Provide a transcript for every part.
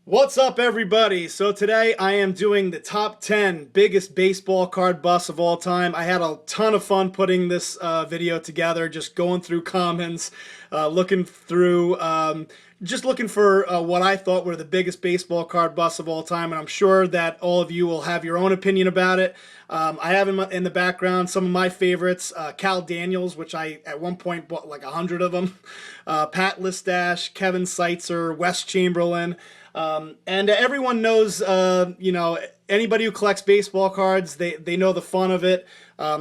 What's up, everybody? So today I am doing the top 10 biggest baseball card busts of all time. I had a ton of fun putting this video together, just going through comments, looking through, just looking for what I thought were the biggest baseball card busts of all time, and I'm sure that all of you will have your own opinion about it. I have in the background some of my favorites, Cal Daniels, which I at one point bought like 100 of them, Pat Listash, Kevin Seitzer, Wes Chamberlain. And everyone knows, anybody who collects baseball cards, they know the fun of it.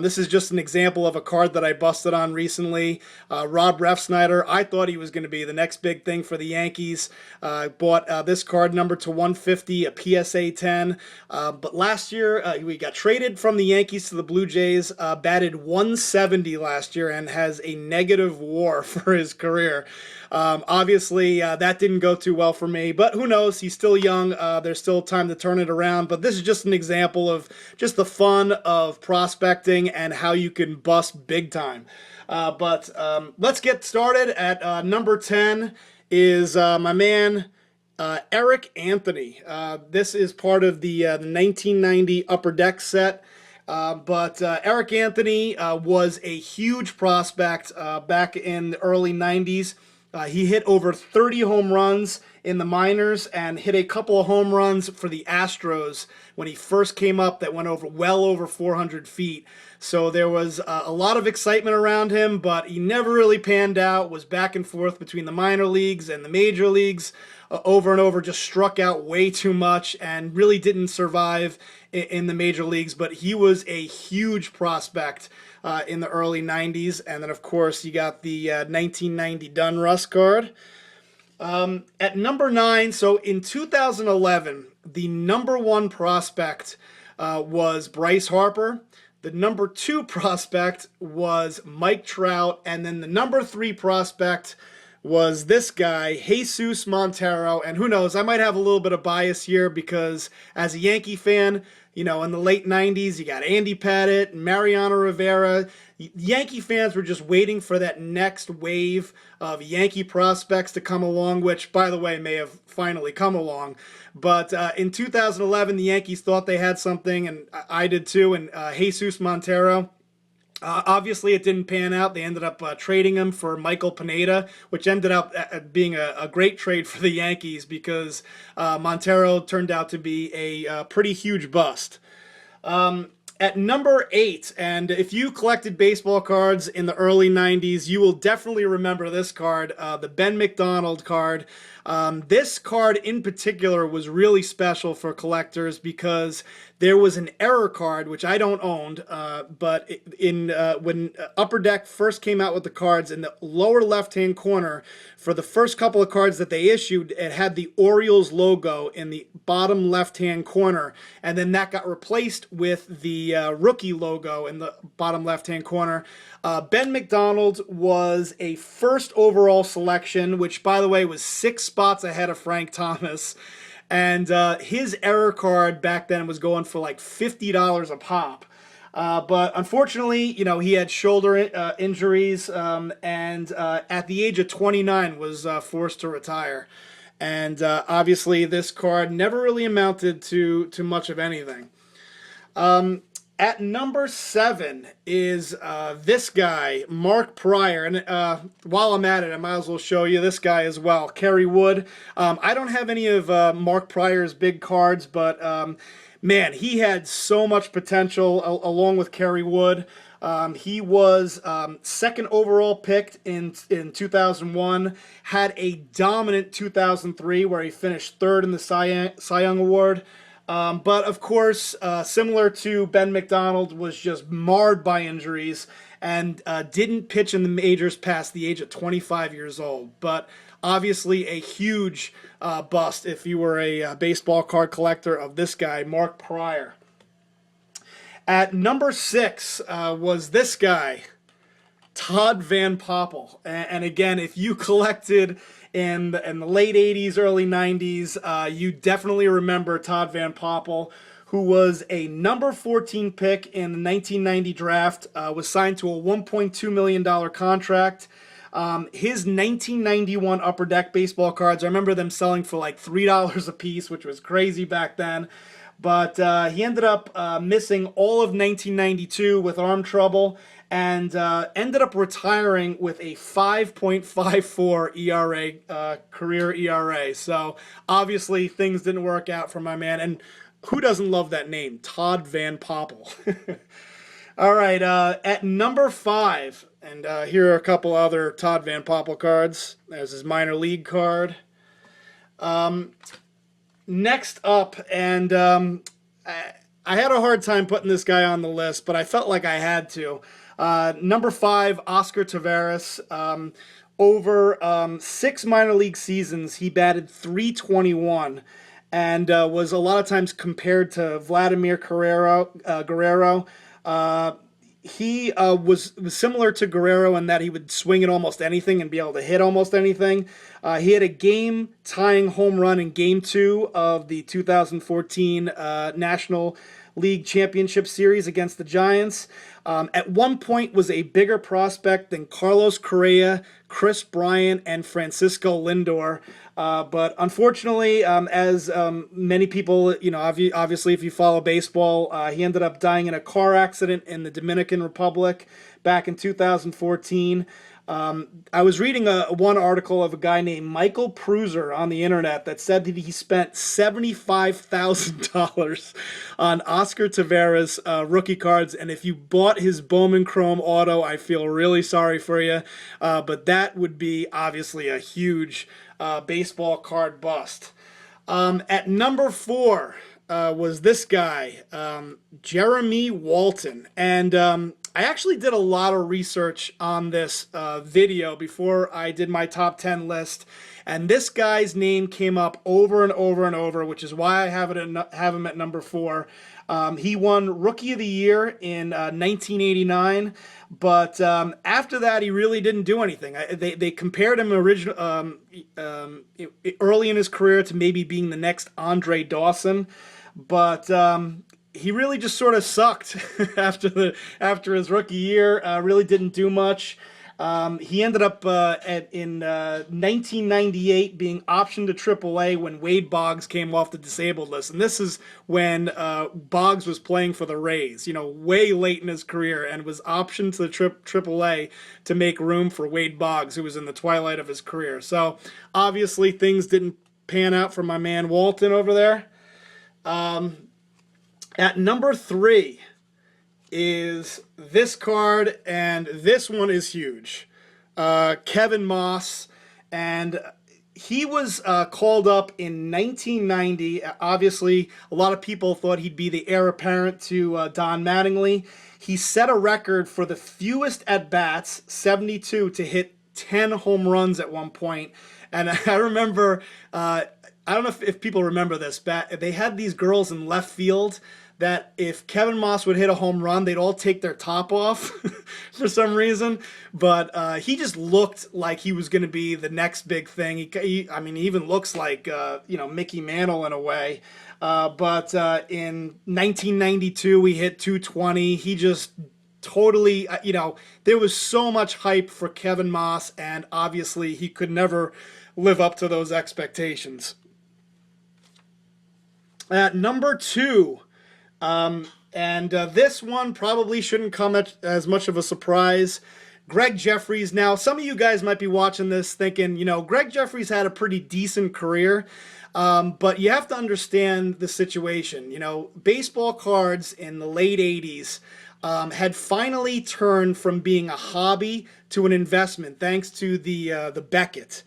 This is just an example of a card that I busted on recently. Rob Refsnyder, I thought he was going to be the next big thing for the Yankees. Bought this card number to 150, a PSA 10. But last year, we got traded from the Yankees to the Blue Jays, batted 170 last year, and has a negative WAR for his career. Obviously, that didn't go too well for me, but who knows? He's still young. There's still time to turn it around. But this is just an example of just the fun of prospecting and how you can bust big time. But let's get started. At number 10 is my man Eric Anthony. This is part of the 1990 Upper Deck set. But Eric Anthony was a huge prospect back in the early 90s. He hit over 30 home runs in the minors and hit a couple of home runs for the Astros when he first came up that went well over 400 feet. So there was a lot of excitement around him, but he never really panned out, was back and forth between the minor leagues and the major leagues over and over, just struck out way too much and really didn't survive in the major leagues. But he was a huge prospect in the early 90s. And then, of course, you got the 1990 Donruss card. At number 9, so in 2011, the number 1 prospect was Bryce Harper. The number 2 prospect was Mike Trout. And then the number 3 prospect was this guy, Jesus Montero. And who knows, I might have a little bit of bias here because as a Yankee fan, in the late 90s, you got Andy Pettitte and Mariano Rivera. Yankee fans were just waiting for that next wave of Yankee prospects to come along, which, by the way, may have finally come along. But in 2011, the Yankees thought they had something, and I did too, and Jesus Montero. Obviously, it didn't pan out. They ended up trading him for Michael Pineda, which ended up being a great trade for the Yankees because Montero turned out to be a pretty huge bust. At number 8, and if you collected baseball cards in the early 90s, you will definitely remember this card, the Ben McDonald card. This card in particular was really special for collectors because there was an error card, which I don't own, but when Upper Deck first came out with the cards, in the lower left-hand corner, for the first couple of cards that they issued, it had the Orioles logo in the bottom left-hand corner, and then that got replaced with the rookie logo in the bottom left-hand corner. Ben McDonald was a first overall selection, which, by the way, was 6 spots ahead of Frank Thomas. And his error card back then was going for like $50 a pop. But unfortunately, he had shoulder injuries and at the age of 29 was forced to retire. And obviously this card never really amounted to much of anything. At number 7 is this guy, Mark Prior. And while I'm at it, I might as well show you this guy as well, Kerry Wood. I don't have any of Mark Prior's big cards, but man, he had so much potential along with Kerry Wood. He was second overall picked in 2001, had a dominant 2003 where he finished third in the Cy Young Award. But of course, similar to Ben McDonald, was just marred by injuries and didn't pitch in the majors past the age of 25 years old. But obviously a huge bust if you were a baseball card collector of this guy, Mark Prior. At number 6 was this guy, Todd Van Poppel. And again, if you collected in the late 80s, early 90s, you definitely remember Todd Van Poppel, who was a number 14 pick in the 1990 draft, was signed to a $1.2 million contract. His 1991 Upper Deck baseball cards, I remember them selling for like $3 a piece, which was crazy back then. But he ended up missing all of 1992 with arm trouble and ended up retiring with a 5.54 ERA, career ERA. So obviously things didn't work out for my man. And who doesn't love that name? Todd Van Poppel. All right, at number 5, and here are a couple other Todd Van Poppel cards. There's his minor league card. Next up, and I had a hard time putting this guy on the list, but I felt like I had to. Number 5, Oscar Taveras. Over 6 minor league seasons, he batted .321 and was a lot of times compared to Vladimir Guerrero. He was similar to Guerrero in that he would swing at almost anything and be able to hit almost anything. He had a game-tying home run in Game 2 of the 2014 National League Championship Series against the Giants. At one point was a bigger prospect than Carlos Correa, Chris Bryant, and Francisco Lindor. But unfortunately, as many people, obviously if you follow baseball, he ended up dying in a car accident in the Dominican Republic back in 2014. I was reading one article of a guy named Michael Pruser on the internet that said that he spent $75,000 on Oscar Taveras rookie cards, and if you bought his Bowman Chrome auto, I feel really sorry for you, but that would be obviously a huge baseball card bust. At number 4 was this guy, Jerome Walton, and I actually did a lot of research on this video before I did my top 10 list, and this guy's name came up over and over and over, which is why I have him at number 4. He won Rookie of the Year in 1989, but after that he really didn't do anything. They compared him early in his career to maybe being the next Andre Dawson, but he really just sort of sucked after his rookie year. Really didn't do much. He ended up in 1998 being optioned to AAA when Wade Boggs came off the disabled list, and this is when Boggs was playing for the Rays, way late in his career, and was optioned to the AAA to make room for Wade Boggs, who was in the twilight of his career. So obviously things didn't pan out for my man Walton over there. At number 3 is this card, and this one is huge. Kevin Maas, and he was called up in 1990. Obviously, a lot of people thought he'd be the heir apparent to Don Mattingly. He set a record for the fewest at-bats, 72, to hit 10 home runs at one point. And I remember, I don't know if people remember this, they had these girls in left field that if Kevin Maas would hit a home run, they'd all take their top off for some reason. But he just looked like he was going to be the next big thing. He even looks like, Mickey Mantle in a way. But in 1992, he hit 220. He just totally, there was so much hype for Kevin Maas, and obviously he could never live up to those expectations. At number 2, this one probably shouldn't come as much of a surprise. Gregg Jefferies. Now, some of you guys might be watching this thinking, Gregg Jefferies had a pretty decent career, but you have to understand the situation. Baseball cards in the late 80s had finally turned from being a hobby to an investment, thanks to the Beckett.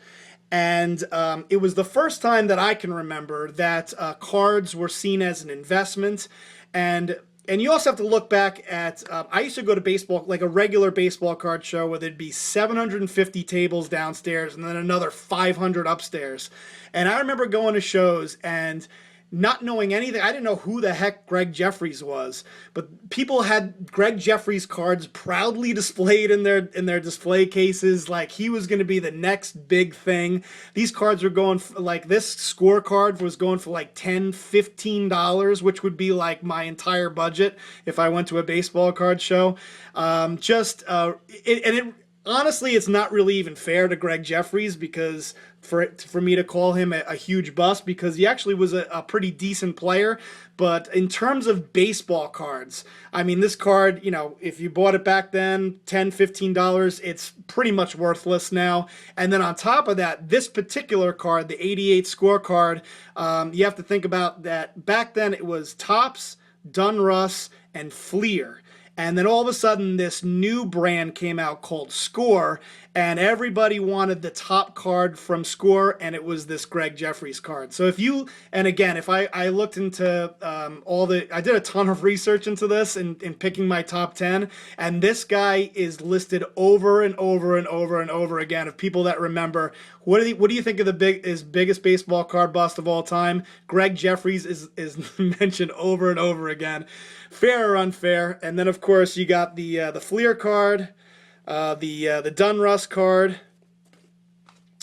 And it was the first time that I can remember that cards were seen as an investment. And you also have to look back at, I used to go to baseball, like a regular baseball card show, where there'd be 750 tables downstairs and then another 500 upstairs. And I remember going to shows and not knowing anything. I didn't know who the heck Gregg Jefferies was, but people had Gregg Jefferies cards proudly displayed in their display cases, like he was going to be the next big thing. These cards were going for, like, this scorecard was going for like $10, $15, which would be like my entire budget if I went to a baseball card show. honestly, it's not really even fair to Gregg Jefferies because for me to call him a huge bust, because he actually was a pretty decent player. But in terms of baseball cards, I mean, this card, you know, if you bought it back then, $10, $15, it's pretty much worthless now. And then on top of that, this particular card, the 88 scorecard, you have to think about that back then it was Topps, Donruss, and Fleer. And then all of a sudden, this new brand came out called Score, and everybody wanted the top card from Score, and it was this Gregg Jefferies card. So if you, and again, if I looked into I did a ton of research into this in picking my top 10, and this guy is listed over and over and over and over again of people that remember. What do you think of his biggest baseball card bust of all time? Gregg Jefferies is mentioned over and over again. Fair or unfair? And then of course you got the Fleer card, the Donruss card.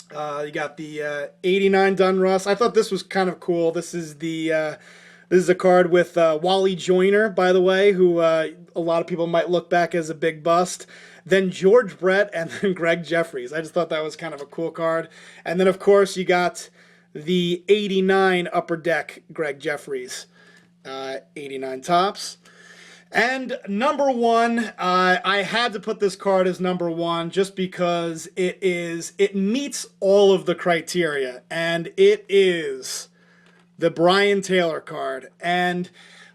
You got the 89 Donruss. I thought this was kind of cool. This is a card with Wally Joyner, by the way, who a lot of people might look back as a big bust. Then George Brett, and then Gregg Jefferies. I just thought that was kind of a cool card. And then, of course, you got the 89 Upper Deck Gregg Jefferies. 89 Topps. And number one, I had to put this card as number one just because it meets all of the criteria. And it is the Brian Taylor card. And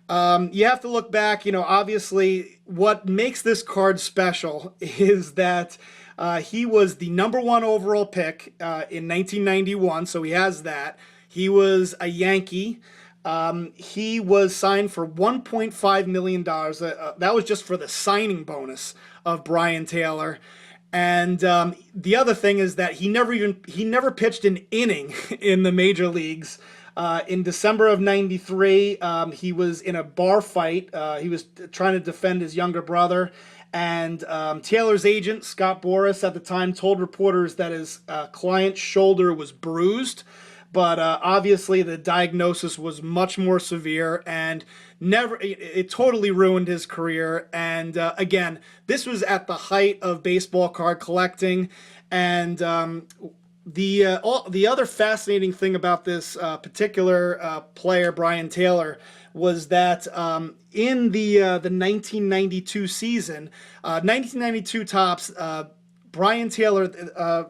you have to look back, you know, obviously what makes this card special is that he was the number one overall pick in 1991, so he has that. He was a Yankee. He was signed for $1.5 million. That was just for the signing bonus of Brian Taylor. And the other thing is that he never pitched an inning in the major leagues. In December of '93, he was in a bar fight. He was trying to defend his younger brother. And Taylor's agent, Scott Boras, at the time told reporters that his client's shoulder was bruised. But obviously the diagnosis was much more severe and it totally ruined his career. And again, this was at the height of baseball card collecting. And the other fascinating thing about this particular player, Brian Taylor, was that in the 1992 season, 1992 Topps, Brian Taylor,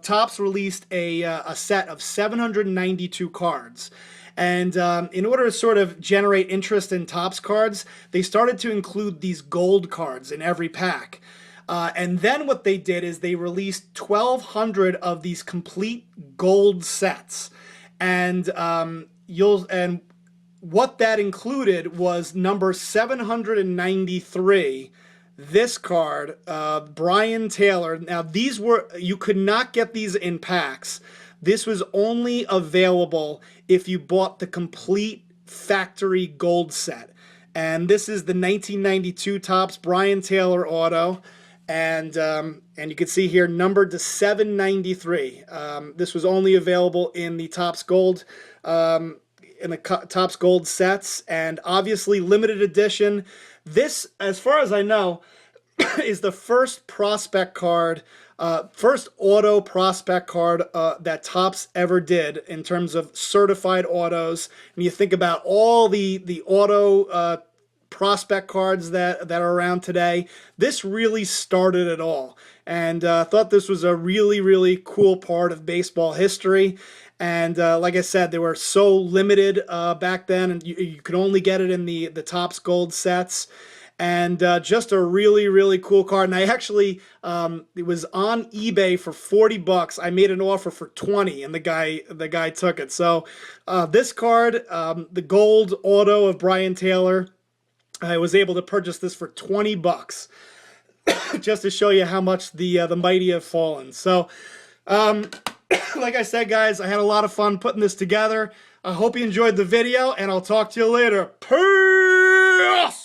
Topps released a set of 792 cards. And in order to sort of generate interest in Topps cards, they started to include these gold cards in every pack. And then what they did is they released 1,200 of these complete gold sets. And what that included was number 793. This card, Brian Taylor. Now you could not get these in packs. This was only available if you bought the complete factory gold set. And this is the 1992 Topps Brian Taylor auto. And you can see here numbered to 793. This was only available in the Topps Gold, Topps Gold sets, and obviously limited edition. This, as far as I know, is the first prospect card, first auto prospect card that Topps ever did in terms of certified autos. And you think about all the auto prospect cards that are around today. This really started it all, and thought this was a really, really cool part of baseball history. And like I said, they were so limited back then, and you could only get it in the Topps Gold sets. And just a really, really cool card. And I actually, it was on eBay for $40. I made an offer for $20, and the guy took it. So this card, the gold auto of Brian Taylor, I was able to purchase this for $20, just to show you how much the mighty have fallen. So, like I said, guys, I had a lot of fun putting this together. I hope you enjoyed the video, and I'll talk to you later. Peace!